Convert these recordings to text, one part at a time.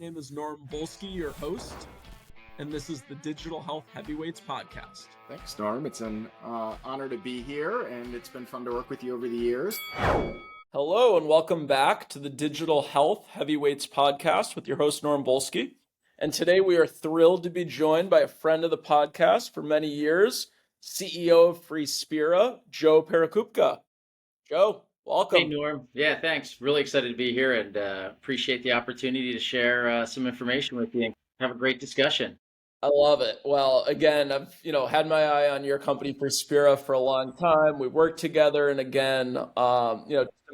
name is Norm Volsky, your host, and this is the Digital Health Heavyweights podcast. Thanks, Norm. It's an honor to be here, and it's been fun to work with you over the years. Hello, and welcome back to the Digital Health Heavyweights podcast with your host, Norm Volsky. And today we are thrilled to be joined by a friend of the podcast for many years, CEO of Freespira, Joe Perekupka. Joe, welcome. Hey, Norm. Yeah, thanks. Really excited to be here and appreciate the opportunity to share some information with you and have a great discussion. I love it. Well, again, I've had my eye on your company Freespira for a long time. We worked together, and again,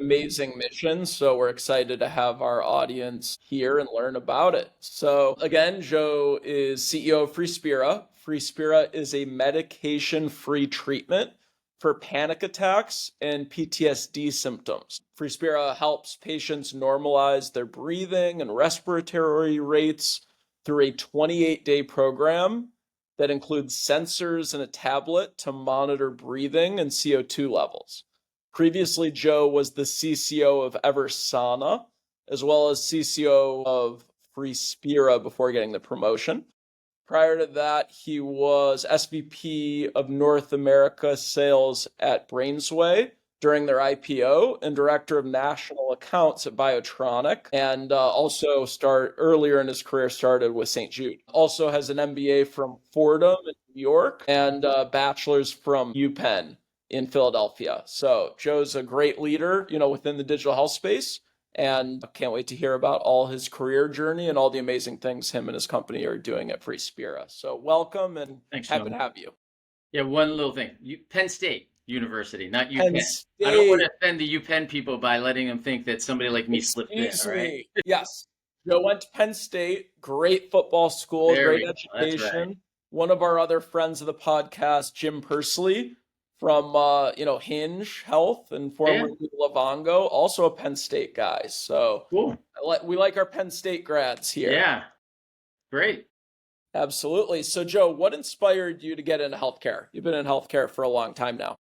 amazing mission. So we're excited to have our audience here and learn about it. So again, Joe is CEO of Freespira. Freespira is a medication-free treatment for panic attacks and PTSD symptoms. Freespira helps patients normalize their breathing and respiratory rates through a 28-day program that includes sensors and a tablet to monitor breathing and CO2 levels. Previously, Joe was the CCO of Eversana, as well as CCO of Freespira before getting the promotion. Prior to that, he was SVP of North America Sales at Brainsway during their IPO and director of national accounts at Biotronic, and also earlier in his career started with St. Jude. Also has an MBA from Fordham in New York and a bachelor's from UPenn in Philadelphia. So Joe's a great leader, within the digital health space, and can't wait to hear about all his career journey and all the amazing things him and his company are doing at Freespira. So welcome, and Thanks, happy to Norm. have you. Yeah, one little thing. Penn State University, not UPenn. Penn State. I don't want to offend the UPenn people by letting them think that somebody like me slipped in, Excuse right? me. Yes. Joe went to Penn State, great football school, There great we go. That's education. right. One of our other friends of the podcast, Jim Pursley from Hinge Health and formerly Livongo, also a Penn State guy. So Cool. we like our Penn State grads here. Yeah, great. Absolutely. So Joe, what inspired you to get into healthcare? You've been in healthcare for a long time now.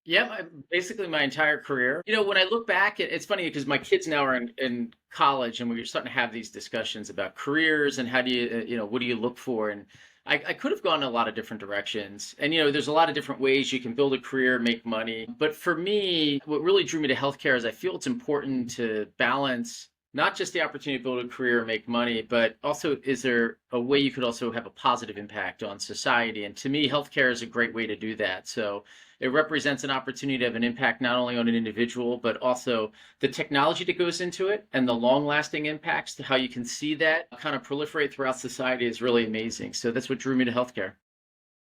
Yeah, basically my entire career. When I look back, it's funny because my kids now are in college, and we're starting to have these discussions about careers and how do you, what do you look for? And I could have gone in a lot of different directions. And, there's a lot of different ways you can build a career, make money. But for me, what really drew me to healthcare is I feel it's important to balance not just the opportunity to build a career, make money, but also is there a way you could also have a positive impact on society? And to me, healthcare is a great way to do that. So it represents an opportunity to have an impact not only on an individual, but also the technology that goes into it and the long-lasting impacts to how you can see that kind of proliferate throughout society is really amazing. So that's what drew me to healthcare.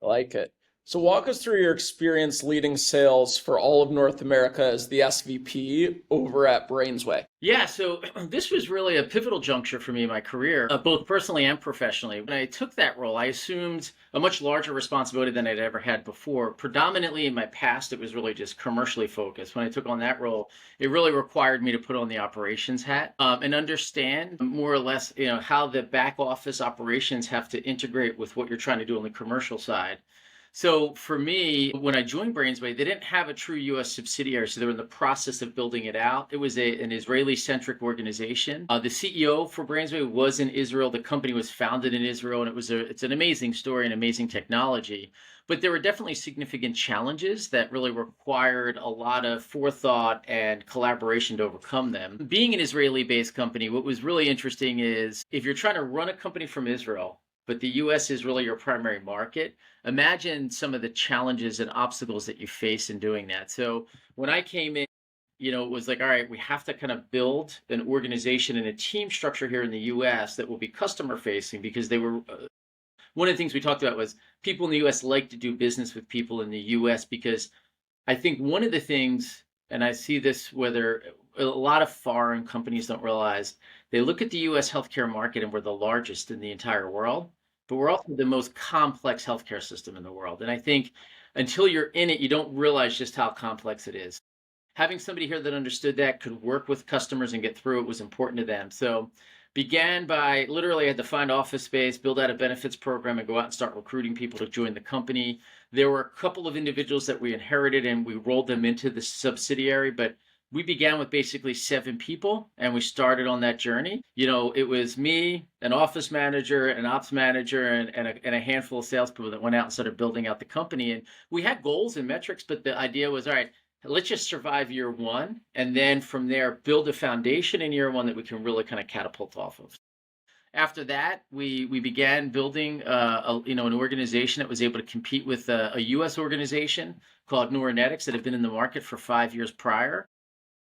I like it. So walk us through your experience leading sales for all of North America as the SVP over at Brainsway. Yeah, so this was really a pivotal juncture for me in my career, both personally and professionally. When I took that role, I assumed a much larger responsibility than I'd ever had before. Predominantly in my past, it was really just commercially focused. When I took on that role, it really required me to put on the operations hat and understand more or less, how the back office operations have to integrate with what you're trying to do on the commercial side. So for me, when I joined Brainsway, they didn't have a true U.S. subsidiary, so they were in the process of building it out. It was an Israeli-centric organization. The CEO for Brainsway was in Israel. The company was founded in Israel, and it's an amazing story and amazing technology. But there were definitely significant challenges that really required a lot of forethought and collaboration to overcome them. Being an Israeli-based company, what was really interesting is if you're trying to run a company from Israel, but the U.S. is really your primary market, imagine some of the challenges and obstacles that you face in doing that. So when I came in, it was like, all right, we have to kind of build an organization and a team structure here in the U.S. that will be customer facing, because they were one of the things we talked about was people in the U.S. like to do business with people in the U.S. because I think one of the things, and I see this whether a lot of foreign companies don't realize, they look at the U.S. healthcare market and we're the largest in the entire world, but we're also the most complex healthcare system in the world. And I think until you're in it, you don't realize just how complex it is. Having somebody here that understood that, could work with customers and get through it, was important to them. So began by literally I had to find office space, build out a benefits program, and go out and start recruiting people to join the company. There were a couple of individuals that we inherited and we rolled them into the subsidiary, but we began with basically 7 people, and we started on that journey. You know, it was me, an office manager, an ops manager, and a handful of salespeople that went out and started building out the company. And we had goals and metrics, but the idea was, all right, let's just survive year one, and then from there build a foundation in year one that we can really kind of catapult off of. After that, we began building an organization that was able to compete with a U.S. organization called Neuronetics that had been in the market for 5 years prior.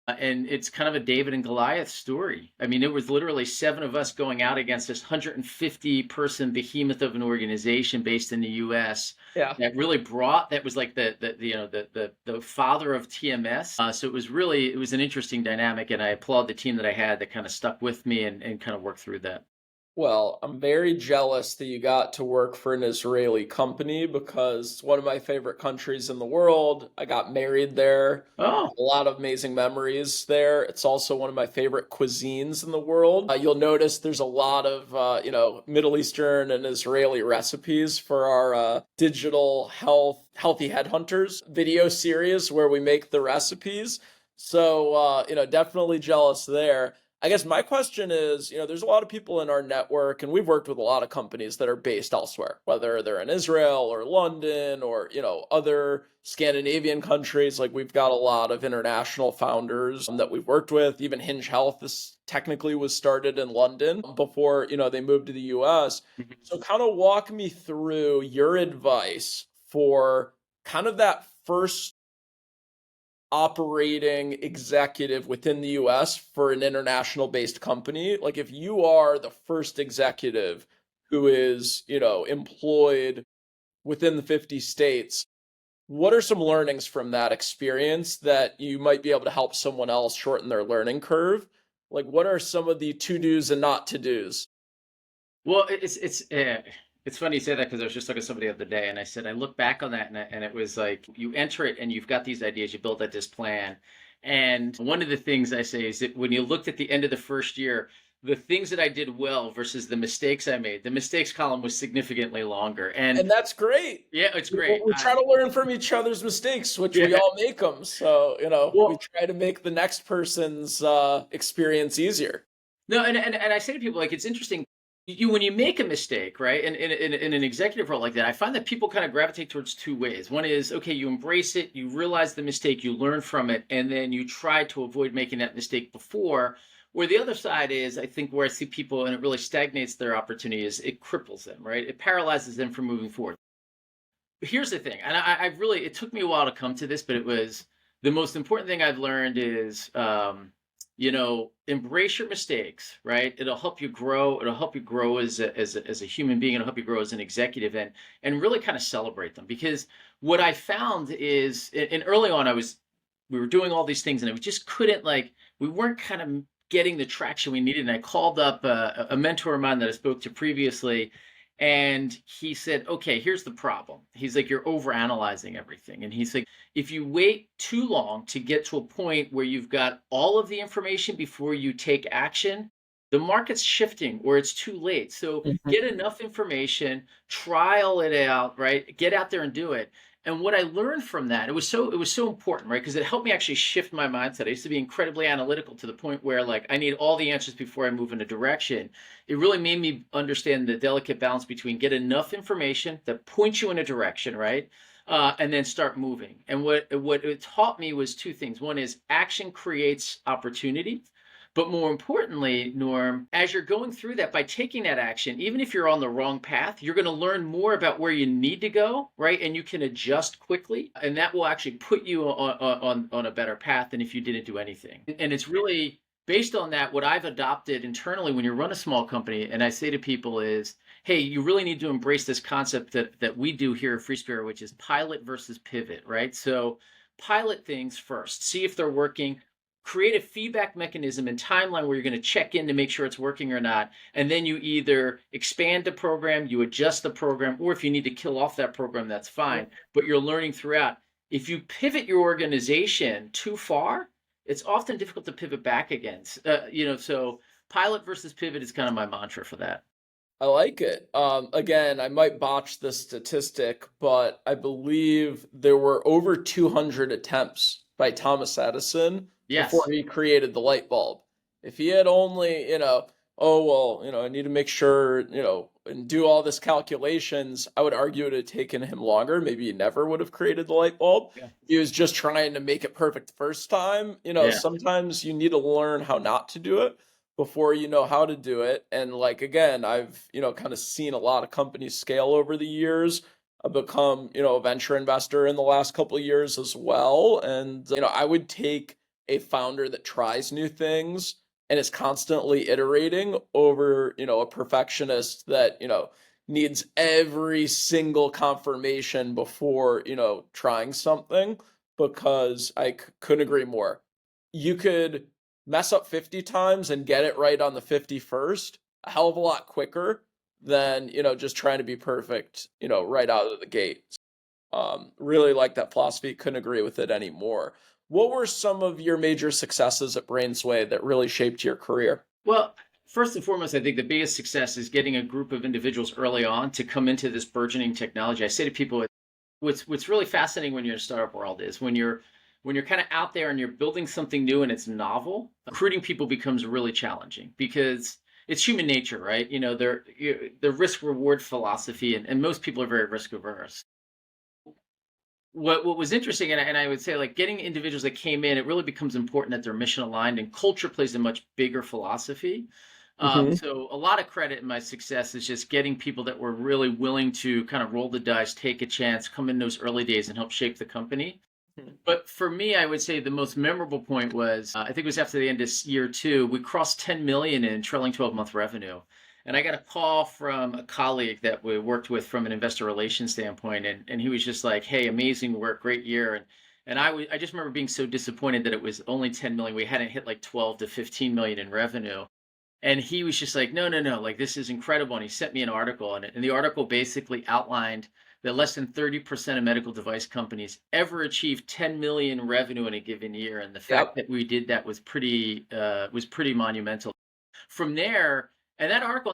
And it's kind of a David and Goliath story. I mean, it was literally 7 of us going out against this 150-person behemoth of an organization based in the U.S. Yeah. That was like the father of TMS. So it was an interesting dynamic, and I applaud the team that I had that kind of stuck with me and kind of worked through that. Well, I'm very jealous that you got to work for an Israeli company because it's one of my favorite countries in the world. I got married there. Oh, A lot of amazing memories there. It's also one of my favorite cuisines in the world. You'll notice there's a lot of, Middle Eastern and Israeli recipes for our digital healthy headhunters video series where we make the recipes. So, definitely jealous there. I guess my question is, there's a lot of people in our network, and we've worked with a lot of companies that are based elsewhere, whether they're in Israel or London or, other Scandinavian countries. Like we've got a lot of international founders that we've worked with. Even Hinge Health, this technically was started in London before, they moved to the US. So kind of walk me through your advice for kind of that first operating executive within the US for an international based company. Like if you are the first executive who is, employed within the 50 states, what are some learnings from that experience that you might be able to help someone else shorten their learning curve? Like what are some of the to-dos and not to-dos? well, it's funny you say that because I was just talking to somebody the other day, and I said I look back on that, and it was like you enter it and you've got these ideas, you build out this plan, and one of the things I say is that when you looked at the end of the first year, the things that I did well versus the mistakes I made, the mistakes column was significantly longer, and And that's great. yeah, it's We, great. we try to learn from each other's mistakes, which we Yeah. all make them. So, we Well, try to make the next person's experience easier. no, and I say to people, like, it's interesting. When you make a mistake, right? In an executive role like that, I find that people kind of gravitate towards 2 ways. One is, okay, you embrace it, you realize the mistake, you learn from it, and then you try to avoid making that mistake before. Where the other side is, I think, where I see people and it really stagnates their opportunity is it cripples them, right? It paralyzes them from moving forward. But here's the thing, and it took me a while to come to this, but it was the most important thing I've learned is, embrace your mistakes, right? It'll help you grow. It'll help you grow as a human being. It'll help you grow as an executive, and really kind of celebrate them. Because what I found is, and early on, we were doing all these things, and we just couldn't, like, we weren't kind of getting the traction we needed. And I called up a mentor of mine that I spoke to previously, and he said, okay, here's the problem. He's like, you're overanalyzing everything. And he's like, if you wait too long to get to a point where you've got all of the information before you take action, the market's shifting or it's too late. So Mhm. get enough information, trial it out, right? Get out there and do it. And what I learned from that, it was so important, right? Because it helped me actually shift my mindset. I used to be incredibly analytical to the point where, like, I need all the answers before I move in a direction. It really made me understand the delicate balance between get enough information that points you in a direction, right? And then start moving. And what it taught me was 2 things. One is action creates opportunity. But more importantly, Norm, as you're going through that, by taking that action, even if you're on the wrong path, you're going to learn more about where you need to go, right? And you can adjust quickly, and that will actually put you on a better path than if you didn't do anything. And it's really based on that. What I've adopted internally when you run a small company, and I say to people is, hey, you really need to embrace this concept that we do here at Freespira, which is pilot versus pivot, right? So pilot things first, see if they're working, create a feedback mechanism and timeline where you're going to check in to make sure it's working or not. And then you either expand the program, you adjust the program, or if you need to kill off that program, that's fine. But you're learning throughout. If you pivot your organization too far, it's often difficult to pivot back again. So pilot versus pivot is kind of my mantra for that. I like it. Again, I might botch the statistic, but I believe there were over 200 attempts by Thomas Edison before Yes. he created the light bulb. If he had only, oh, well, I need to make sure, and do all this calculations, I would argue it had taken him longer. Maybe he never would have created the light bulb. Yeah. He was just trying to make it perfect the first time. Yeah. Sometimes you need to learn how not to do it before you know how to do it. And like, again, I've, kind of seen a lot of companies scale over the years. I've become, a venture investor in the last couple of years as well. And, I would take a founder that tries new things and is constantly iterating over, a perfectionist that, needs every single confirmation before, trying something, because I couldn't agree more. You could mess up 50 times and get it right on the 51st a hell of a lot quicker than, just trying to be perfect, right out of the gate. Really like that philosophy. Couldn't agree with it anymore. What were some of your major successes at Brainsway that really shaped your career? Well, first and foremost, I think the biggest success is getting a group of individuals early on to come into this burgeoning technology. I say to people, what's really fascinating when you're in a startup world is when you're kind of out there and you're building something new and it's novel, recruiting people becomes really challenging because it's human nature, right? The risk reward philosophy, and most people are very risk averse. What was interesting, and I would say, like, getting individuals that came in, it really becomes important that they're mission aligned, and culture plays a much bigger philosophy. Hmm. So a lot of credit in my success is just getting people that were really willing to kind of roll the dice, take a chance, come in those early days and help shape the company. But for me, I would say the most memorable point was, I think it was after the end of year two, we crossed 10 million in trailing 12-month revenue. And I got a call from a colleague that we worked with from an investor relations standpoint. And he was just like, hey, amazing work, great year. And I just remember being so disappointed that it was only 10 million. We hadn't hit like 12 to 15 million in revenue. And he was just like, no, no, no, like this is incredible. And he sent me an article, and the article basically outlined that less than 30% of medical device companies ever achieve 10 million revenue in a given year. And the fact Yep. that we did that was pretty monumental. From there, and that article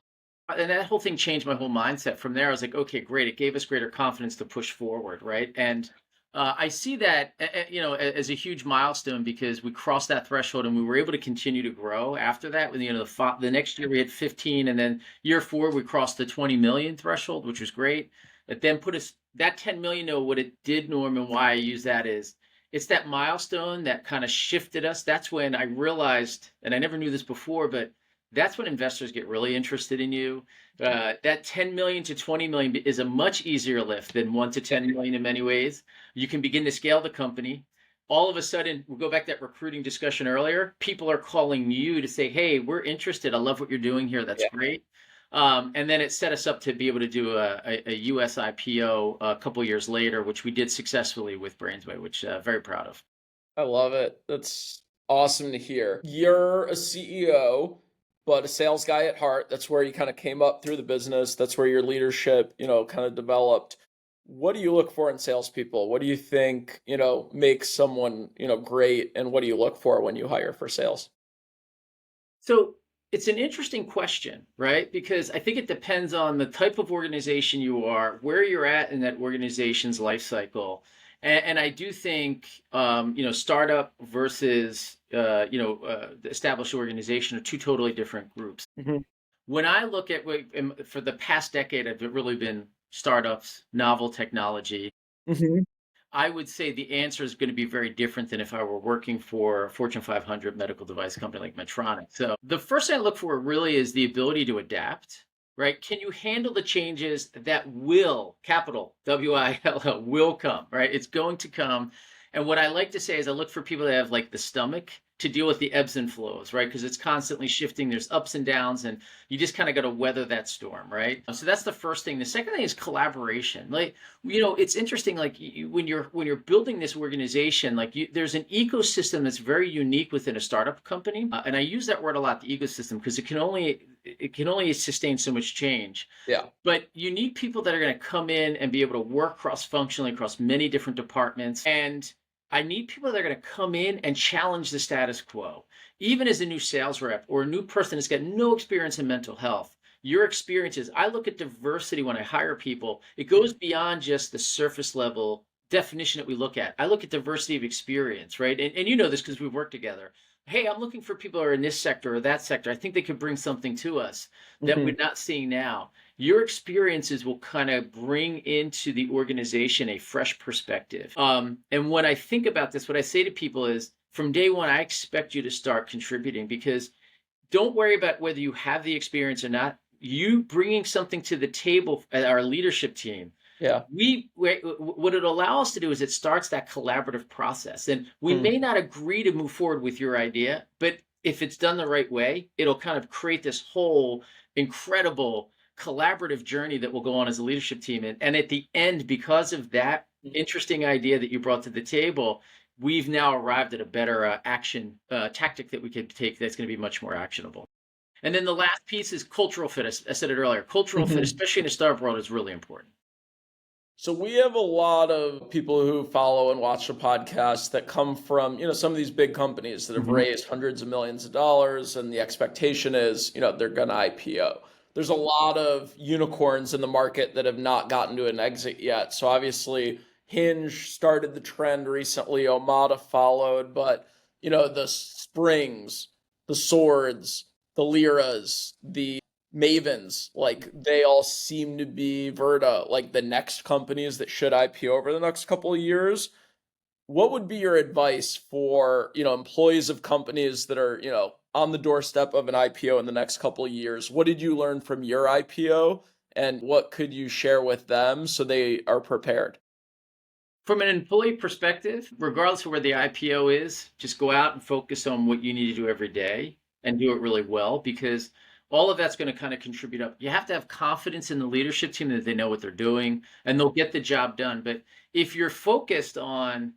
and that whole thing changed my whole mindset. From there, I was like, okay, great. It gave us greater confidence to push forward, right? And I see that, as a huge milestone because we crossed that threshold and we were able to continue to grow after that. With the next year we hit 15, and then year four we crossed the 20 million threshold, which was great. It then put us that 10 million. What it did, Norm, and why I use that is it's that milestone that kind of shifted us. That's when I realized, and I never knew this before, but that's when investors get really interested in you. That 10 million to 20 million is a much easier lift than 1 to 10 million in many ways. You can begin to scale the company. All of a sudden, we'll go back to that recruiting discussion earlier. People are calling you to say, hey, we're interested. I love what you're doing here. That's great. And then it set us up to be able to do a US IPO a couple years later, which we did successfully with Brainsway, which very proud of. I love it. That's awesome to hear. You're a CEO, but a sales guy at heart. That's where you kind of came up through the business. That's where your leadership, kind of developed. What do you look for in salespeople? What do you think, makes someone, great? And what do you look for when you hire for sales? So it's an interesting question, right? Because I think it depends on the type of organization you are, where you're at in that organization's life cycle. And I do think, startup versus, the established organization are two totally different groups. Hmm. When I look at for the past decade, I've really been startups, novel technology. Hmm. I would say the answer is going to be very different than if I were working for a Fortune 500 medical device company like Medtronic. So the first thing I look for really is the ability to adapt, right? Can you handle the changes that will, capital WILL, will come, right? It's going to come. And what I like to say is I look for people that have like the stomach to deal with the ebbs and flows, right? Because it's constantly shifting. There's ups and downs, and you just kind of got to weather that storm, right? So that's the first thing. The second thing is collaboration. Like, it's interesting. Like when you're building this organization, like there's an ecosystem that's very unique within a startup company, and I use that word a lot, the ecosystem, because it can only sustain so much change. Yeah. But you need people that are going to come in and be able to work cross-functionally across many different departments. And I need people that are going to come in and challenge the status quo. Even as a new sales rep or a new person that's got no experience in mental health, your experiences, I look at diversity when I hire people. It goes beyond just the surface level definition that we look at. I look at diversity of experience, right? And you know this because we've worked together. Hey, I'm looking for people who are in this sector or that sector. I think they could bring something to us that we're Hmm. not seeing now. Your experiences will kind of bring into the organization a fresh perspective. And when I think about this, what I say to people is from day one, I expect you to start contributing because don't worry about whether you have the experience or not. You bringing something to the table at our leadership team, Yeah. what it allows us to do is it starts that collaborative process. And we Hmm. may not agree to move forward with your idea, but if it's done the right way, it'll kind of create this whole incredible collaborative journey that will go on as a leadership team. And at the end, because of that interesting idea that you brought to the table, we've now arrived at a better action tactic that we could take that's going to be much more actionable. And then the last piece is cultural fit. I said it earlier. Cultural fit, Hmm. especially in a startup world, is really important. So we have a lot of people who follow and watch the podcast that come from, some of these big companies that have Mhm. raised hundreds of millions of dollars, and the expectation is, they're going to IPO. There's a lot of unicorns in the market that have not gotten to an exit yet. So obviously, Hinge started the trend recently, Omada followed, but the Springs, the Swords, the Liras, the Mavens, like they all seem to be Verta, like the next companies that should IPO over the next couple of years. What would be your advice for, employees of companies that are, on the doorstep of an IPO in the next couple of years? What did you learn from your IPO and what could you share with them so they are prepared? From an employee perspective, regardless of where the IPO is, just go out and focus on what you need to do every day and do it really well because all of that's going to kind of contribute up. You have to have confidence in the leadership team that they know what they're doing and they'll get the job done. But if you're focused on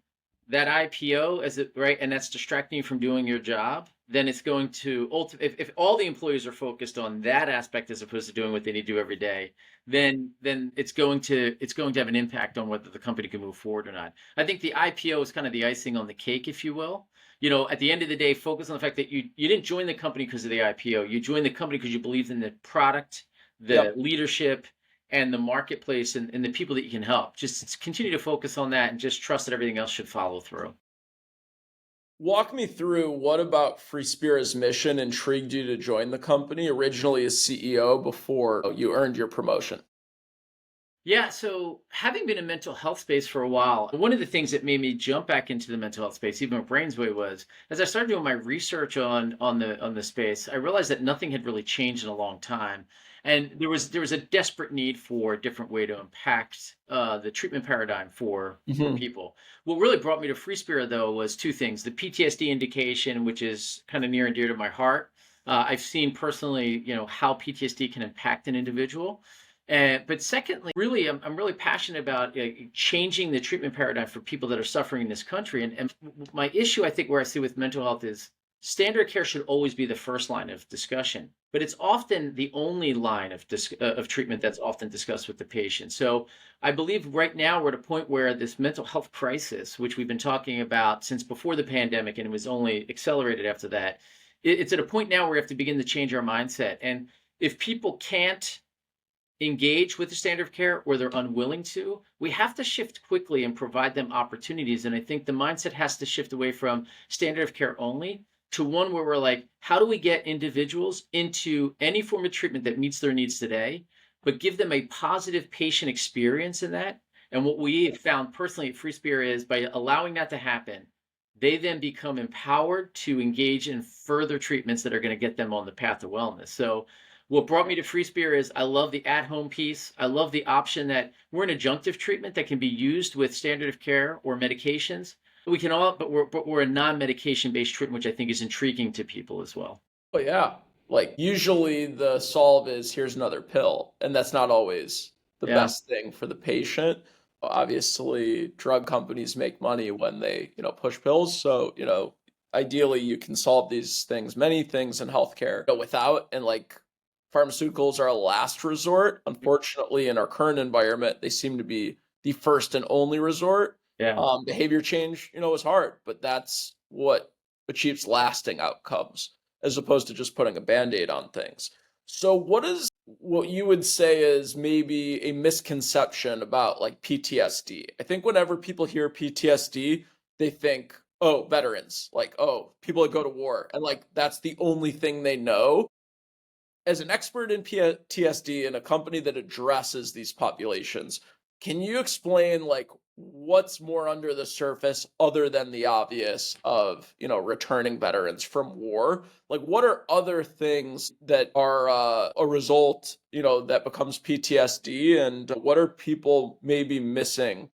that IPO as it right and that's distracting you from doing your job, then it's going to if all the employees are focused on that aspect as opposed to doing what they need to do every day, then it's going to have an impact on whether the company can move forward or not. I think the IPO is kind of the icing on the cake, if you will. At the end of the day, focus on the fact that you didn't join the company because of the IPO. You joined the company because you believed in the product, the Yep. leadership, and the marketplace and the people that you can help. Just continue to focus on that and just trust that everything else should follow through. Walk me through what about Freespira's mission intrigued you to join the company originally as CEO before you earned your promotion? Yeah, so having been in mental health space for a while, one of the things that made me jump back into the mental health space, even with Brainsway, was as I started doing my research on the space, I realized that nothing had really changed in a long time, and there was a desperate need for a different way to impact the treatment paradigm for Hmm. people. What really brought me to Freespira though was two things: the PTSD indication, which is kind of near and dear to my heart. I've seen personally, how PTSD can impact an individual. But secondly, really, I'm really passionate about changing the treatment paradigm for people that are suffering in this country. And my issue, I think, where I see with mental health is standard care should always be the first line of discussion, but it's often the only line of treatment that's often discussed with the patient. So I believe right now we're at a point where this mental health crisis, which we've been talking about since before the pandemic, and it was only accelerated after that, it's at a point now where we have to begin to change our mindset. And if people can't engage with the standard of care or they're unwilling to, we have to shift quickly and provide them opportunities. And I think the mindset has to shift away from standard of care only to one where we're like, how do we get individuals into any form of treatment that meets their needs today, but give them a positive patient experience in that? And what we have found personally at Freespira is by allowing that to happen, they then become empowered to engage in further treatments that are going to get them on the path to wellness. So what brought me to Freespira is I love the at-home piece. I love the option that we're an adjunctive treatment that can be used with standard of care or medications. We can all, but we're a non-medication based treatment, which I think is intriguing to people as well. Oh yeah. Like usually the solve is here's another pill, and that's not always the Yeah. best thing for the patient. Obviously, drug companies make money when they, push pills. So, ideally you can solve these things, many things in healthcare, without, and like pharmaceuticals are a last resort. Unfortunately, in our current environment, they seem to be the first and only resort. Yeah. Behavior change, is hard, but that's what achieves lasting outcomes as opposed to just putting a band-aid on things. So what is what you would say is maybe a misconception about like PTSD. I think whenever people hear PTSD, they think, oh, veterans, like, oh, people that go to war. And like, that's the only thing they know. As an expert in PTSD in a company that addresses these populations, can you explain like what's more under the surface other than the obvious of, returning veterans from war? Like what are other things that are a result, that becomes PTSD, and what are people maybe missing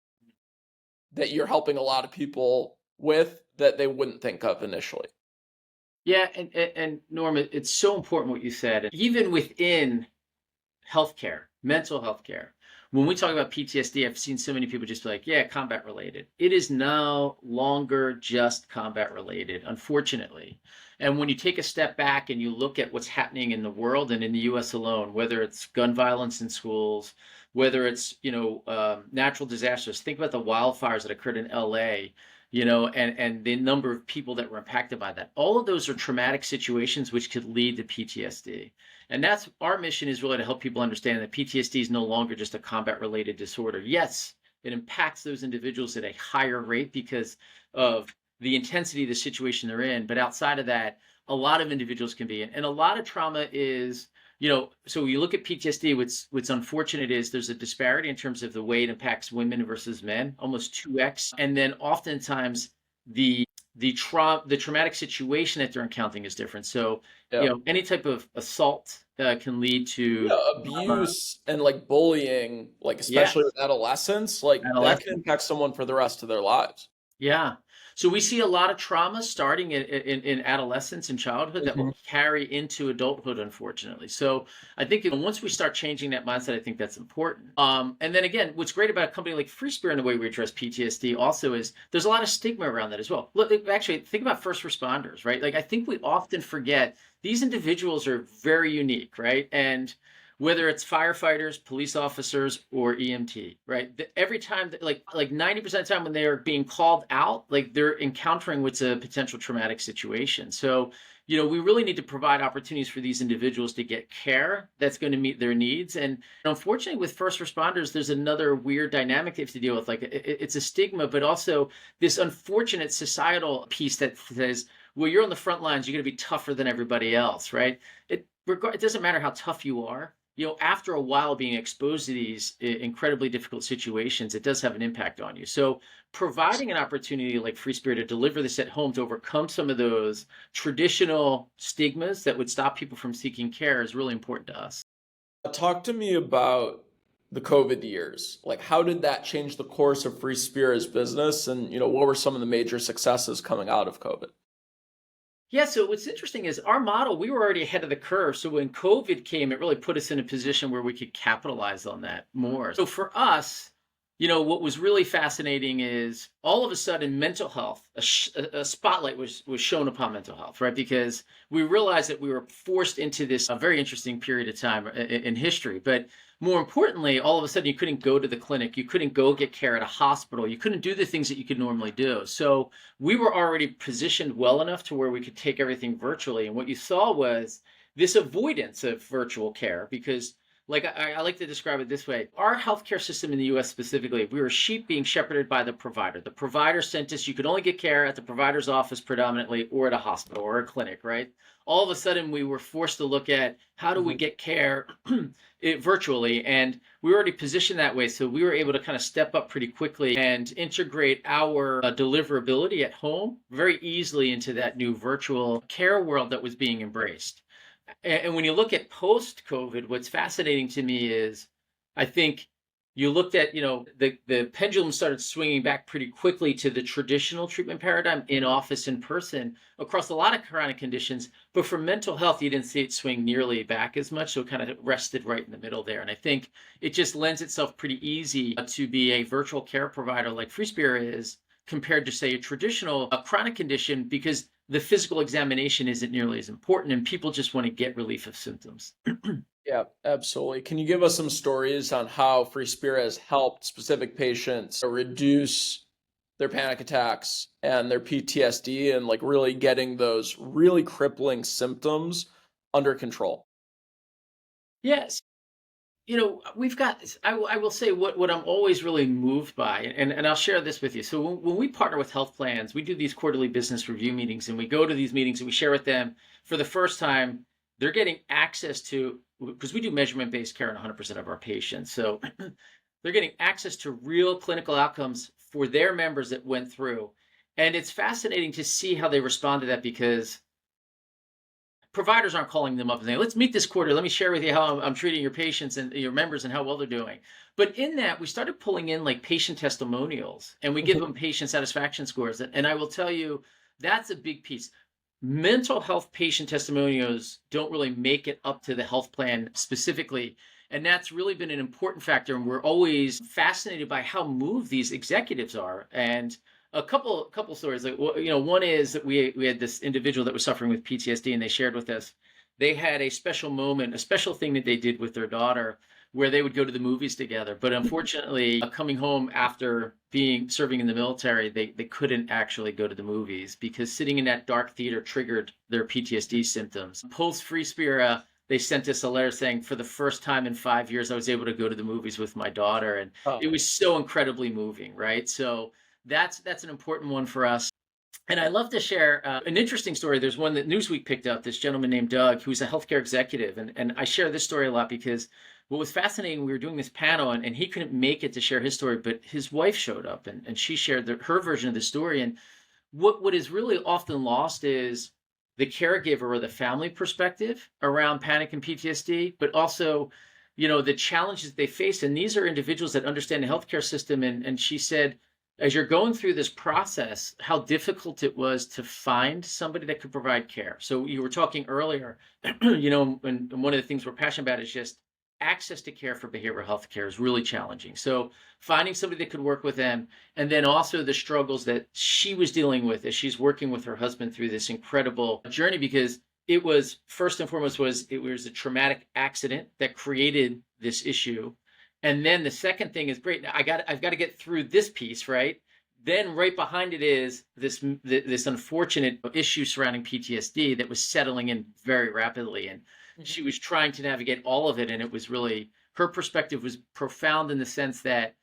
that you're helping a lot of people with that they wouldn't think of initially? Yeah, and Norm, it's so important what you said. Even within healthcare, mental health care, when we talk about PTSD, I've seen so many people just be like, yeah, combat related. It is no longer just combat related, unfortunately. And when you take a step back and you look at what's happening in the world and in the US alone, whether it's gun violence in schools, whether it's, natural disasters, think about the wildfires that occurred in LA, and the number of people that were impacted by that. All of those are traumatic situations which could lead to PTSD. And that's our mission, is really to help people understand that PTSD is no longer just a combat related disorder. Yes, it impacts those individuals at a higher rate because of the intensity of the situation they're in. But outside of that, a lot of individuals can be in. And a lot of trauma is, so you look at PTSD, what's unfortunate is there's a disparity in terms of the way it impacts women versus men, almost 2x. And then oftentimes the traumatic situation that they're encountering is different. So, Yeah. any type of assault can lead to Yeah, abuse and like bullying, like yeah, especially with adolescents, like that can adolescence. impact someone for the rest of their lives. Yeah. So we see a lot of trauma starting in adolescence and childhood that Mhm. will carry into adulthood, unfortunately. So I think once we start changing that mindset, I think that's important. And then again, what's great about a company like Freespira and the way we address PTSD also is there's a lot of stigma around that as well. Look, actually, think about first responders, right? Like I think we often forget these individuals are very unique, right? And whether it's firefighters, police officers, or EMT, right? Every time, like 90% of the time when they are being called out, like they're encountering what's a potential traumatic situation. So, we really need to provide opportunities for these individuals to get care that's going to meet their needs. And unfortunately, with first responders, there's another weird dynamic they have to deal with. Like it's a stigma, but also this unfortunate societal piece that says, well, you're on the front lines, you're going to be tougher than everybody else, right? It doesn't matter how tough you are. After a while being exposed to these incredibly difficult situations, it does have an impact on you. So providing an opportunity like Free Spirit to deliver this at home to overcome some of those traditional stigmas that would stop people from seeking care is really important to us. Talk to me about the COVID years. Like, how did that change the course of Free Spira's business? And, what were some of the major successes coming out of COVID? Yeah, so what's interesting is our model, we were already ahead of the curve. So when COVID came, it really put us in a position where we could capitalize on that more. So for us, what was really fascinating is all of a sudden mental health, a spotlight was shown upon mental health, right? Because we realized that we were forced into this very interesting period of time in history. But more importantly, all of a sudden you couldn't go to the clinic, you couldn't go get care at a hospital, you couldn't do the things that you could normally do. So we were already positioned well enough to where we could take everything virtually. And what you saw was this avoidance of virtual care because like I like to describe it this way. Our healthcare system in the US specifically, we were sheep being shepherded by the provider. The provider sent us, you could only get care at the provider's office predominantly or at a hospital or a clinic, right? All of a sudden we were forced to look at how do we Mhm. get care virtually, and we were already positioned that way, so we were able to kind of step up pretty quickly and integrate our deliverability at home very easily into that new virtual care world that was being embraced. And when you look at post COVID, what's fascinating to me is I think you looked at, the pendulum started swinging back pretty quickly to the traditional treatment paradigm in office, in person, across a lot of chronic conditions. But for mental health, you didn't see it swing nearly back as much. So it kind of rested right in the middle there. And I think it just lends itself pretty easy to be a virtual care provider like FreeSpira is compared to, say, a traditional chronic condition because the physical examination isn't nearly as important and people just want to get relief of symptoms. Yeah, absolutely. Can you give us some stories on how Free Spirit has helped specific patients reduce their panic attacks and their PTSD and like really getting those really crippling symptoms under control? Yes. We've got this. I will say what I'm always really moved by, and I'll share this with you. So when we partner with health plans, we do these quarterly business review meetings, and we go to these meetings and we share with them for the first time. They're getting access to, because we do measurement-based care on 100% of our patients. So they're getting access to real clinical outcomes for their members that went through. And it's fascinating to see how they respond to that, because providers aren't calling them up and saying, let's meet this quarter. Let me share with you how I'm treating your patients and your members and how well they're doing. But in that, we started pulling in like patient testimonials, and we give them patient satisfaction scores. And I will tell you, that's a big piece. Mental health patient testimonials don't really make it up to the health plan specifically. And that's really been an important factor. And we're always fascinated by how moved these executives are. And a couple stories, like, one is that we had this individual that was suffering with PTSD, and they shared with us they had a special moment, a special thing that they did with their daughter, where they would go to the movies together. But unfortunately, coming home after serving in the military, they couldn't actually go to the movies because sitting in that dark theater triggered their PTSD symptoms. Post Freespira, they sent us a letter saying, for the first time in 5 years, I was able to go to the movies with my daughter. And it was so incredibly moving, right? So that's an important one for us. And I love to share an interesting story. There's one that Newsweek picked up, this gentleman named Doug, who's a healthcare executive. And I share this story a lot because what was fascinating, we were doing this panel, and he couldn't make it to share his story, but his wife showed up, and she shared her version of the story. And what is really often lost is the caregiver or the family perspective around panic and PTSD, but also, the challenges they face. And these are individuals that understand the healthcare system. And she said, as you're going through this process, how difficult it was to find somebody that could provide care. So you were talking earlier, and one of the things we're passionate about is just access to care for behavioral health care is really challenging. So finding somebody that could work with them, and then also the struggles that she was dealing with as she's working with her husband through this incredible journey, because it was, first and foremost, it was a traumatic accident that created this issue. And then the second thing is, great, I've got to get through this piece, right? Then right behind it is this unfortunate issue surrounding PTSD that was settling in very rapidly. And she was trying to navigate all of it. And it was really, her perspective was profound in the sense that,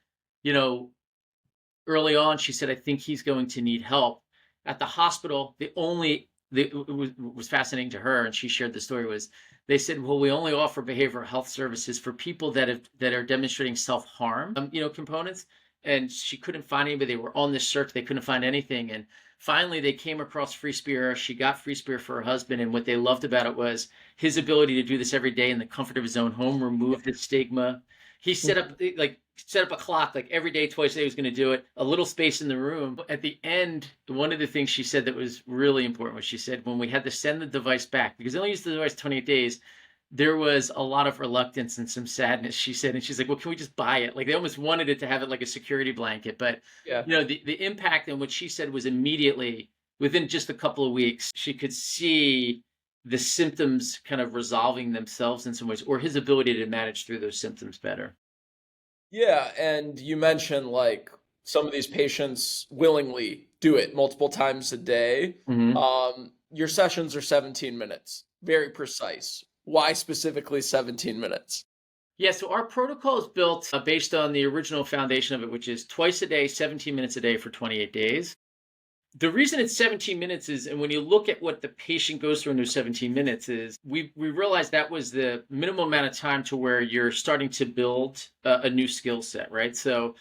early on, she said, I think he's going to need help. At the hospital, it was fascinating to her, and she shared the story, was they said, well, we only offer behavioral health services for people that are demonstrating self-harm, components. And she couldn't find anybody. They were on this search. They couldn't find anything. And finally, they came across Freespira. She got Freespira for her husband. And what they loved about it was his ability to do this every day in the comfort of his own home, remove the stigma. He set up a clock, like every day, twice a day, he was going to do it, a little space in the room. At the end, one of the things she said that was really important was, she said, when we had to send the device back, because they only used the device 28 days, there was a lot of reluctance and some sadness, she said. And she's like, well, can we just buy it? Like, they almost wanted it to have it like a security blanket. But, the impact, and what she said was, immediately, within just a couple of weeks, she could see the symptoms kind of resolving themselves in some ways, or his ability to manage through those symptoms better. Yeah, and you mentioned like some of these patients willingly do it multiple times a day. Your sessions are 17 minutes, very precise. Why specifically 17 minutes? Yeah, so our protocol is built based on the original foundation of it, which is twice a day, 17 minutes a day for 28 days. The reason it's 17 minutes is, and when you look at what the patient goes through in those 17 minutes, is we realized that was the minimum amount of time to where you're starting to build a new skill set, right? So,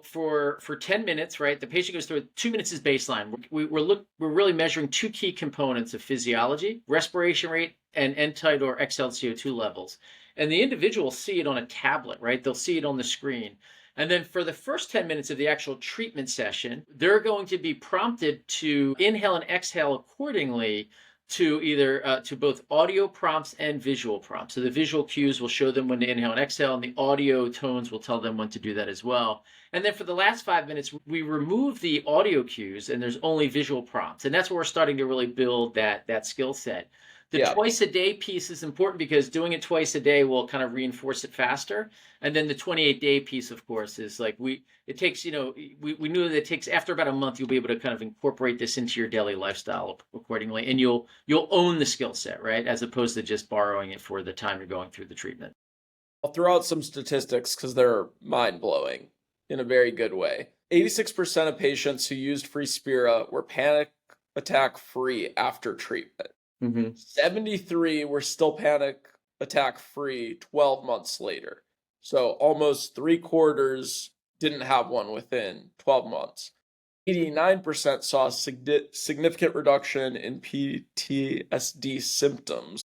for 10 minutes, right, the patient goes through it. 2 minutes is baseline. We're really measuring two key components of physiology: respiration rate and end-tidal or exhaled CO2 levels. And the individual will see it on a tablet, right? They'll see it on the screen. And then for the first 10 minutes of the actual treatment session, they're going to be prompted to inhale and exhale accordingly to either to both audio prompts and visual prompts. So the visual cues will show them when to inhale and exhale, and the audio tones will tell them when to do that as well. And then for the last 5 minutes, we remove the audio cues, and there's only visual prompts. And that's where we're starting to really build that skill set. The Yeah. twice a day piece is important because doing it twice a day will kind of reinforce it faster. And then the 28-day piece, of course, is like it takes, we knew that it takes after about a month, you'll be able to kind of incorporate this into your daily lifestyle accordingly. And you'll own the skill set, right? As opposed to just borrowing it for the time you're going through the treatment. I'll throw out some statistics because they're mind-blowing in a very good way. 86% of patients who used Freespira were panic attack free after treatment. 73 were still panic attack free 12 months later. So almost 3/4 didn't have one within 12 months. 89% saw a significant reduction in PTSD symptoms.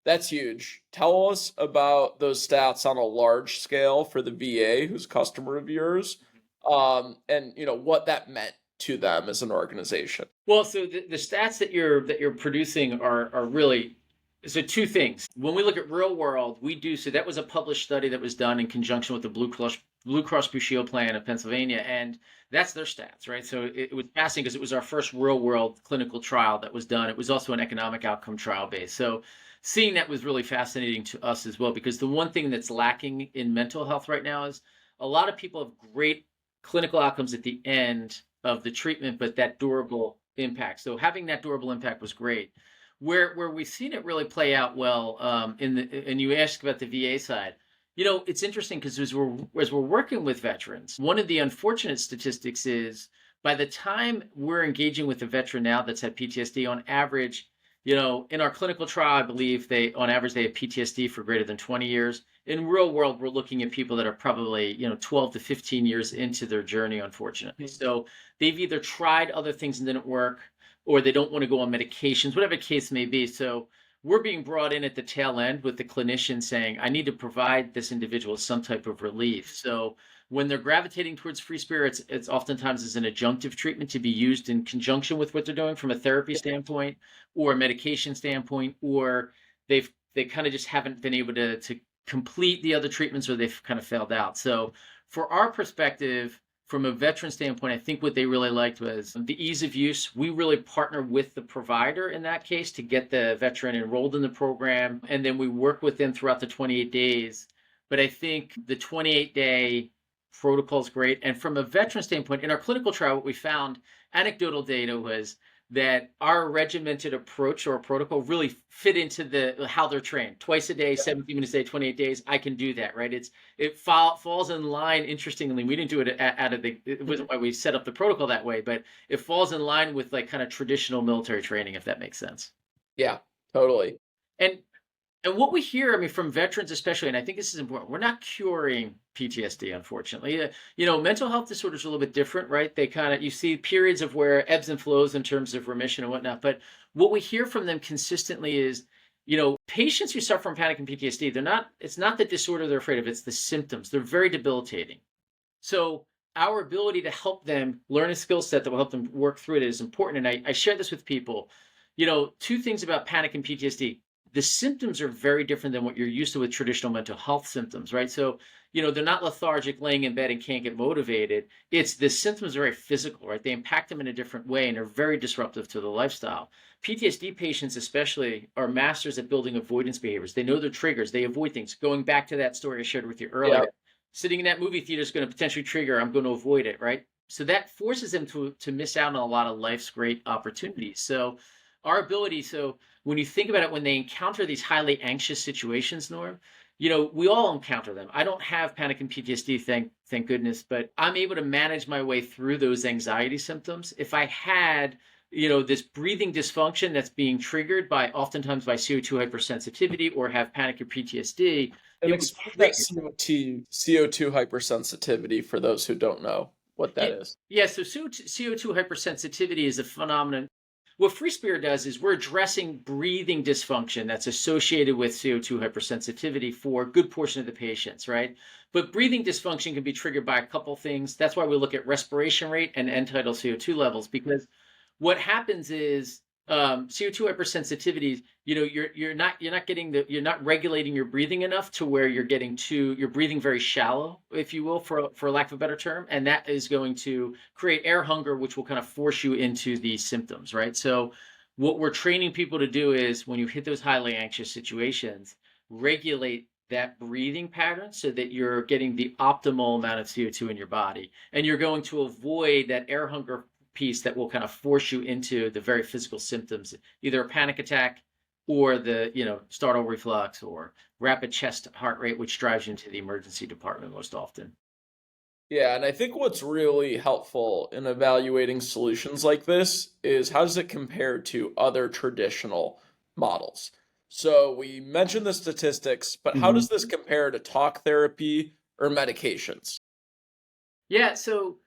That's huge. Tell us about those stats on a large scale for the VA, who's a customer of yours, and what that meant to them as an organization. Well, so the stats that you're producing are really so two things. When we look at real world, we do so that was a published study that was done in conjunction with the Blue Cross Blue Shield plan of Pennsylvania, and that's their stats, right? So it was fascinating because it was our first real world clinical trial that was done. It was also an economic outcome trial based. So seeing that was really fascinating to us as well, because the one thing that's lacking in mental health right now is a lot of people have great clinical outcomes at the end of the treatment, but that durable impact. So having that durable impact was great. Where we've seen it really play out well, and you asked about the VA side, it's interesting because as we're working with veterans, one of the unfortunate statistics is by the time we're engaging with a veteran now that's had PTSD, on average, in our clinical trial, I believe on average, they have PTSD for greater than 20 years. In real world, we're looking at people that are probably, 12 to 15 years into their journey, unfortunately. So they've either tried other things and didn't work, or they don't want to go on medications, whatever the case may be. So we're being brought in at the tail end with the clinician saying, I need to provide this individual some type of relief. So when they're gravitating towards Freespira, it's oftentimes as an adjunctive treatment to be used in conjunction with what they're doing from a therapy standpoint or a medication standpoint, or they kind of just haven't been able to complete the other treatments, or they've kind of failed out. So for our perspective, from a veteran standpoint, I think what they really liked was the ease of use. We really partner with the provider in that case to get the veteran enrolled in the program, and then we work with them throughout the 28 days. But I think the 28-day protocol is great. And from a veteran standpoint, in our clinical trial, what we found, anecdotal data was that our regimented approach or protocol really fit into how they're trained. Twice a day, 17 minutes a day, 28 days. I can do that, right? It falls in line. Interestingly, we didn't do it it wasn't why we set up the protocol that way, but it falls in line with like kind of traditional military training, if that makes sense. Yeah, totally. And what we hear, I mean, from veterans especially, and I think this is important, we're not curing PTSD, unfortunately. Mental health disorders are a little bit different, right? You see periods of where ebbs and flows in terms of remission and whatnot. But what we hear from them consistently is, patients who suffer from panic and PTSD, it's not the disorder they're afraid of, it's the symptoms. They're very debilitating. So our ability to help them learn a skill set that will help them work through it is important. And I share this with people. Two things about panic and PTSD. The symptoms are very different than what you're used to with traditional mental health symptoms, right? So, they're not lethargic, laying in bed and can't get motivated. It's the symptoms are very physical, right? They impact them in a different way and are very disruptive to the lifestyle. PTSD patients especially are masters at building avoidance behaviors. They know their triggers. They avoid things. Going back to that story I shared with you earlier, sitting in that movie theater is going to potentially trigger, I'm going to avoid it, right? So that forces them to miss out on a lot of life's great opportunities. So our ability, when you think about it, when they encounter these highly anxious situations, Norm, we all encounter them. I don't have panic and PTSD, thank goodness, but I'm able to manage my way through those anxiety symptoms. If I had, this breathing dysfunction that's being triggered oftentimes by CO2 hypersensitivity, or have panic or PTSD. And explain that CO2 hypersensitivity for those who don't know what that is. Yeah, so CO2 hypersensitivity is a phenomenon. What Freespira does is we're addressing breathing dysfunction that's associated with CO2 hypersensitivity for a good portion of the patients, right? But breathing dysfunction can be triggered by a couple things. That's why we look at respiration rate and end-tidal CO2 levels, because what happens is CO2 hypersensitivity, you're not regulating your breathing enough to where you're breathing very shallow, if you will, for lack of a better term. And that is going to create air hunger, which will kind of force you into these symptoms, right? So what we're training people to do is when you hit those highly anxious situations, regulate that breathing pattern so that you're getting the optimal amount of CO2 in your body. And you're going to avoid that air hunger piece that will kind of force you into the very physical symptoms, either a panic attack or the, startle reflux or rapid chest heart rate, which drives you into the emergency department most often. Yeah, and I think what's really helpful in evaluating solutions like this is how does it compare to other traditional models? So we mentioned the statistics, but how Mhm. does this compare to talk therapy or medications? Yeah, so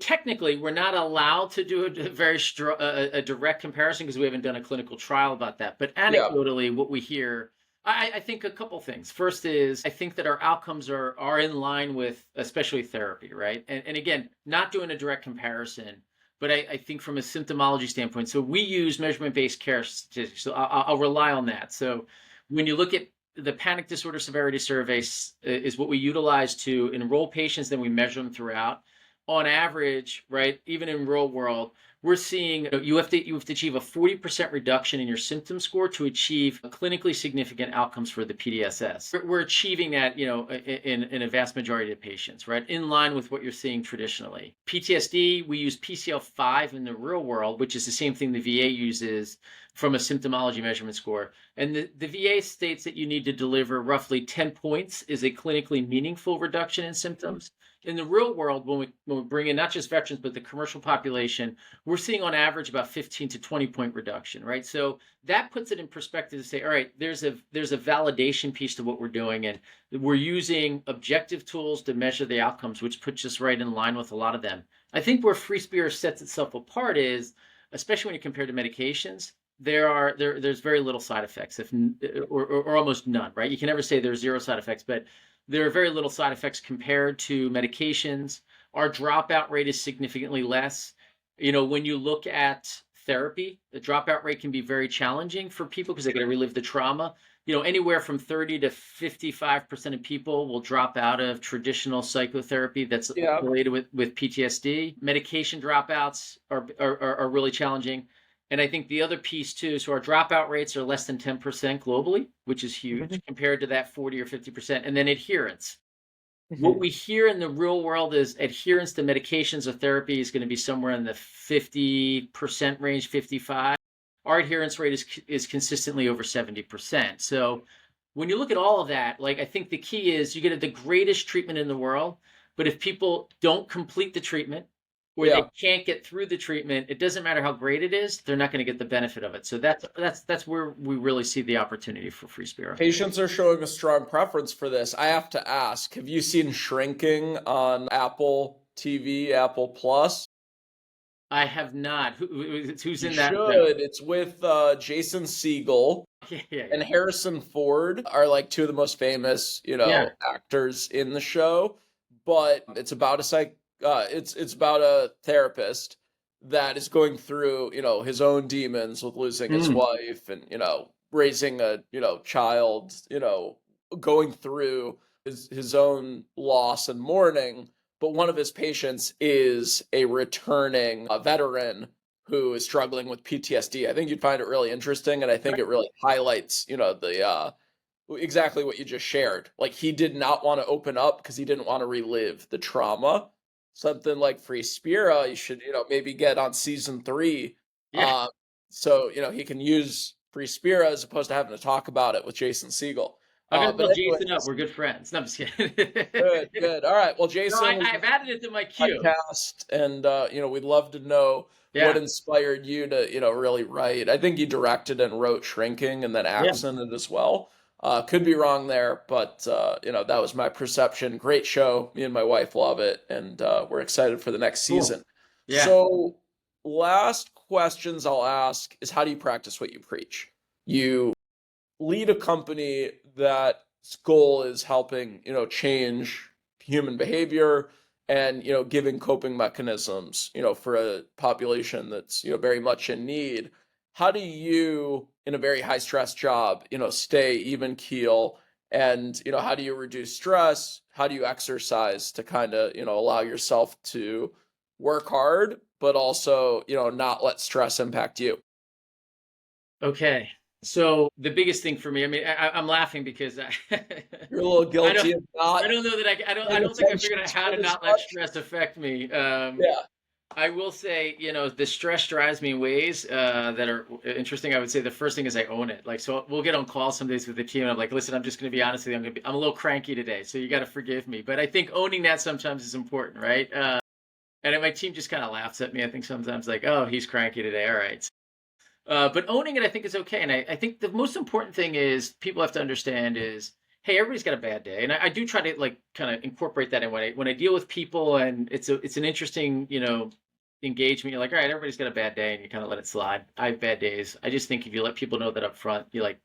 technically, we're not allowed to do a direct comparison because we haven't done a clinical trial about that. But Yeah, anecdotally, what we hear, I think a couple things. First is I think that our outcomes are in line with especially therapy, right? And again, not doing a direct comparison, but I think from a symptomology standpoint. So we use measurement-based care statistics. So I'll rely on that. So when you look at the panic disorder severity surveys is what we utilize to enroll patients, then we measure them throughout on average, right, even in real world, we're seeing you have to achieve a 40% reduction in your symptom score to achieve clinically significant outcomes for the PDSS. We're achieving that, in a vast majority of patients, right, in line with what you're seeing traditionally. PTSD, we use PCL5 in the real world, which is the same thing the VA uses from a symptomology measurement score. And the VA states that you need to deliver roughly 10 points is a clinically meaningful reduction in symptoms. In the real world, when we bring in not just veterans but the commercial population, we're seeing on average about 15 to 20 point reduction, right? So that puts it in perspective to say, all right, there's a validation piece to what we're doing, and we're using objective tools to measure the outcomes, which puts us right in line with a lot of them. I think where Freespira sets itself apart is, especially when you compare to medications, there's very little side effects, if or almost none, right? You can never say there's zero side effects, but there are very little side effects compared to medications. Our dropout rate is significantly less. When you look at therapy, the dropout rate can be very challenging for people because they got to relive the trauma. Anywhere from 30 to 55% of people will drop out of traditional psychotherapy that's yeah. related with PTSD. Medication dropouts are really challenging. And I think the other piece too, so our dropout rates are less than 10% globally, which is huge Mhm. compared to that 40 or 50%. And then adherence. What Mhm. we hear in the real world is adherence to medications or therapy is going to be somewhere in the 50% range, 55. Our adherence rate is consistently over 70%. So when you look at all of that, like I think the key is you get the greatest treatment in the world, but if people don't complete the treatment or they Yeah. can't get through the treatment, it doesn't matter how great it is, they're not going to get the benefit of it. So that's where we really see the opportunity for Free Spirit. Patients are showing a strong preference for this. I have to ask, have you seen Shrinking on Apple TV, Apple Plus? I have not. Who's You in that show? should. It's with Jason Segel Yeah, yeah, and yeah. Harrison Ford are like two of the most famous, Yeah. actors in the show. But it's about it's about a therapist that is going through, his own demons with losing his Mm. wife and, raising a, child, going through his own loss and mourning. But one of his patients is a returning veteran who is struggling with PTSD. I think you'd find it really interesting, and I think it really highlights, the exactly what you just shared. Like he did not want to open up because he didn't want to relive the trauma. Something like Free Spira, you should, maybe get on season 3. Yeah. Um, so, he can use Free Spira as opposed to having to talk about it with Jason Segel. I'm gonna But build Jason up. anyways, We're good friends. No, I'm just kidding. good, good. All right. Well, No, Jason, we've I've added it to my queue. podcast and we'd love to know what Yeah. inspired you to really write. I think you directed and wrote Shrinking and then Yeah. accented as well. Could be wrong there, but that was my perception. Great show. Me and my wife love it, and we're excited for the next Cool. season. Yeah. So last questions I'll ask is, how do you practice what you preach? You lead a company that goal is helping, change human behavior and, giving coping mechanisms, for a population that's, very much in need. How do you, in a very high stress job, stay even keel? And, how do you reduce stress? How do you exercise to kind of, allow yourself to work hard, but also, not let stress impact you. Okay. So the biggest thing for me, I mean, I'm laughing because You're a little I don't, guilty of I not don't know that I paying don't think I attention figured out to how it to as not let much. stress affect me. Yeah. I will say, the stress drives me in ways that are interesting. I would say the first thing is I own it. Like, so we'll get on calls some days with the team, and I'm like, listen, I'm just going to be honest with you. I'm a little cranky today, so you got to forgive me. But I think owning that sometimes is important, right? And then my team just kind of laughs at me. I think sometimes like, oh, he's cranky today. All right. But owning it, I think, is okay. And I think the most important thing is people have to understand is, hey, everybody's got a bad day, and I do try to like kind of incorporate that in when I deal with people, and it's an interesting engagement. You're like, all right, everybody's got a bad day, and you kind of let it slide. I have bad days. I just think if you let people know that up front, you're like,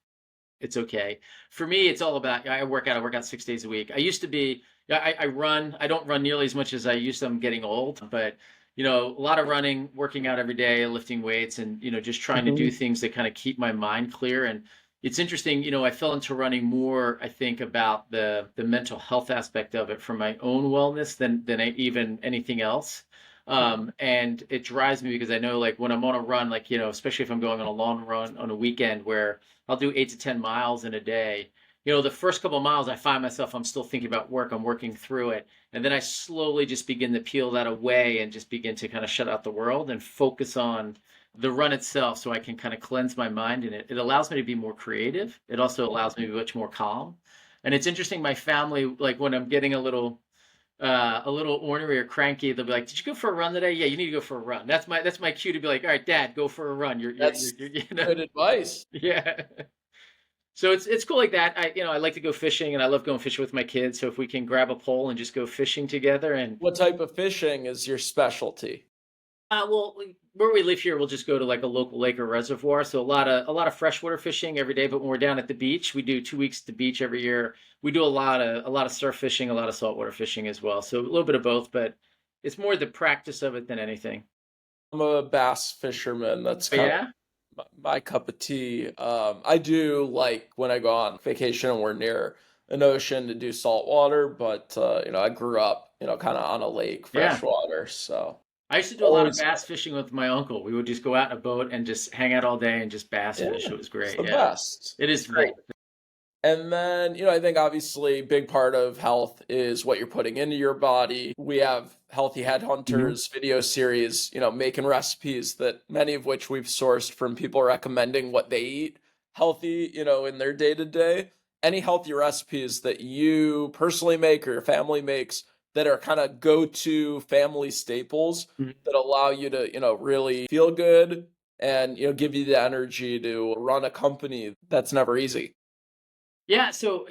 it's okay. For me, it's all about I work out. I work out 6 days a week. I used to be I run. I don't run nearly as much as I used to. I'm getting old, but a lot of running, working out every day, lifting weights, and just trying to do Mhm. things that kind of keep my mind clear. And it's interesting. I fell into running more, I think, about the mental health aspect of it for my own wellness than even anything else. And it drives me because I know, like, when I'm on a run, like, especially if I'm going on a long run on a weekend where I'll do 8 to 10 miles in a day. The first couple of miles, I find myself, I'm still thinking about work. I'm working through it. And then I slowly just begin to peel that away and just begin to kind of shut out the world and focus on the run itself so I can kind of cleanse my mind. And it allows me to be more creative. It also allows me to be much more calm. And it's interesting, my family, like when I'm getting a little ornery or cranky, they'll be like, "Did you go for a run today? Yeah, you need to go for a run." That's my cue to be like, "All right, Dad, go for a run." That's You're good advice. yeah. So it's cool like that. I like to go fishing, and I love going fishing with my kids. So if we can grab a pole and just go fishing together, and What type of fishing is your specialty? well, where we live here, we'll just go to like a local lake or reservoir. So a lot of freshwater fishing every day. But when we're down at the beach, we do 2 weeks at the beach every year. We do a lot of surf fishing, a lot of saltwater fishing as well. So a little bit of both, but it's more the practice of it than anything. I'm a bass fisherman. That's But kind of yeah, my cup of tea. I do like when I go on vacation and we're near an ocean to do saltwater, but I grew up, kind of on a lake, yeah. freshwater. So I used to do a lot of always, bass fishing with my uncle. We would just go out in a boat and just hang out all day and just bass yeah, fish. It was it's great. the Yeah, best. it It's is great. great. And then, I think obviously big part of health is what you're putting into your body. We have Healthy Mhm. Headhunters video series, making recipes that many of which we've sourced from people recommending what they eat healthy, in their day to day. Any healthy recipes that you personally make or your family makes that are kind of go-to family staples that allow you to, really feel good and, give you the energy to run a company that's never easy. Yeah, so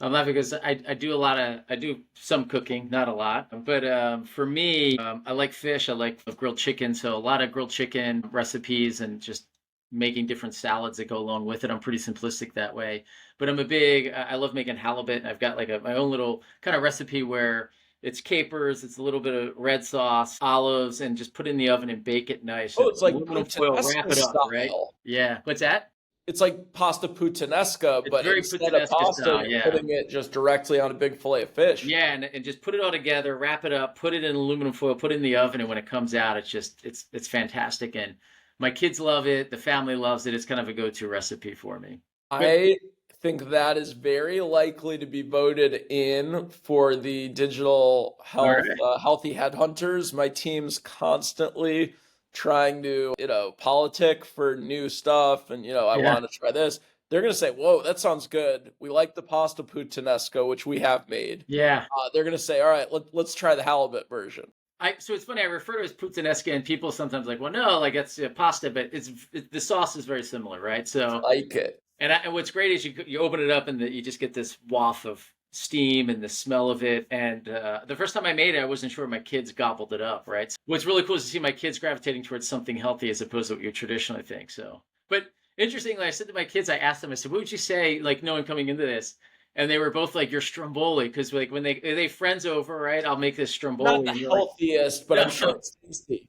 I'm laughing because I do some cooking, not a lot, but for me, I like fish. I like grilled chicken, so a lot of grilled chicken recipes and just making different salads that go along with it. I'm pretty simplistic that way, but I love making halibut. And I've got like my own little kind of recipe where it's capers, it's a little bit of red sauce, olives, and just put it in the oven and bake it nice Oh, and it's like aluminum foil, wrap puttanesca it up, right? style. Yeah. What's that? It's like pasta puttanesca, It's but very instead of puttanesca pasta, style. you're Yeah. putting it just directly on a big fillet of fish. Yeah, and just put it all together, wrap it up, put it in aluminum foil, put it in the oven, and when it comes out, it's fantastic. And my kids love it, the family loves it. It's kind of a go-to recipe for me. But I think that is very likely to be voted in for the digital all health, right. healthy headhunters. My team's constantly trying to, politic for new stuff, and I Yeah. want to try this. They're gonna say, "Whoa, that sounds good. We like the pasta puttanesca, which we have made." Yeah. They're gonna say, "All right, let's try the halibut version." So it's funny, I refer to it as puttanesca, and people sometimes like, well, no, like it's pasta, but the sauce is very similar, right? So Like it. and what's great is you open it up and you just get this waft of steam and the smell of it. And the first time I made it, I wasn't sure my kids gobbled it up. Right. So what's really cool is to see my kids gravitating towards something healthy as opposed to what you traditionally think. So, but interestingly, I said to my kids, I asked them, I said, "What would you say, like, knowing coming into this?" And they were both like, "You're Stromboli," because like when they friends over, right? I'll make this Not Stromboli, the and you're like, healthiest, but "No, I'm sure it's tasty.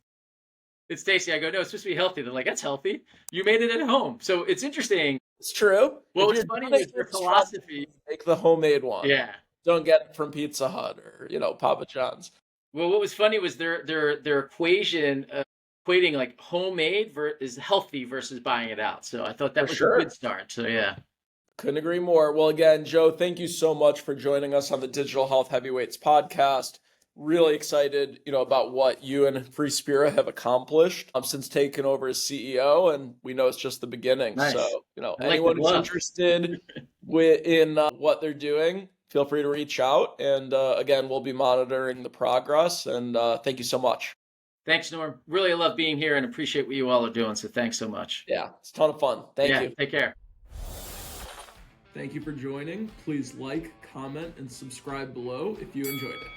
it's tasty." I go, "No, it's supposed to be healthy." They're like, "That's healthy. You made it at home." So it's interesting. It's true. What If was you're funny doing was it, their just try philosophy. make the homemade one. Yeah. Don't get it from Pizza Hut or, Papa John's. Well, what was funny was their equation equating like homemade is healthy versus buying it out. So I thought For that was a good sure. start. So yeah. Couldn't agree more. Well, again, Joe, thank you so much for joining us on the Digital Health Heavyweights podcast. Really excited, about what you and Freespira have accomplished since taking over as CEO, and we know it's just the beginning. Nice. So, I like the anyone who's glove. interested in what they're doing, feel free to reach out. And again, we'll be monitoring the progress. And thank you so much. Thanks, Norm. Really love being here and appreciate what you all are doing. So thanks so much. Yeah, it's a ton of fun. Thank Yeah, you. take care. Thank you for joining. Please like, comment, and subscribe below if you enjoyed it.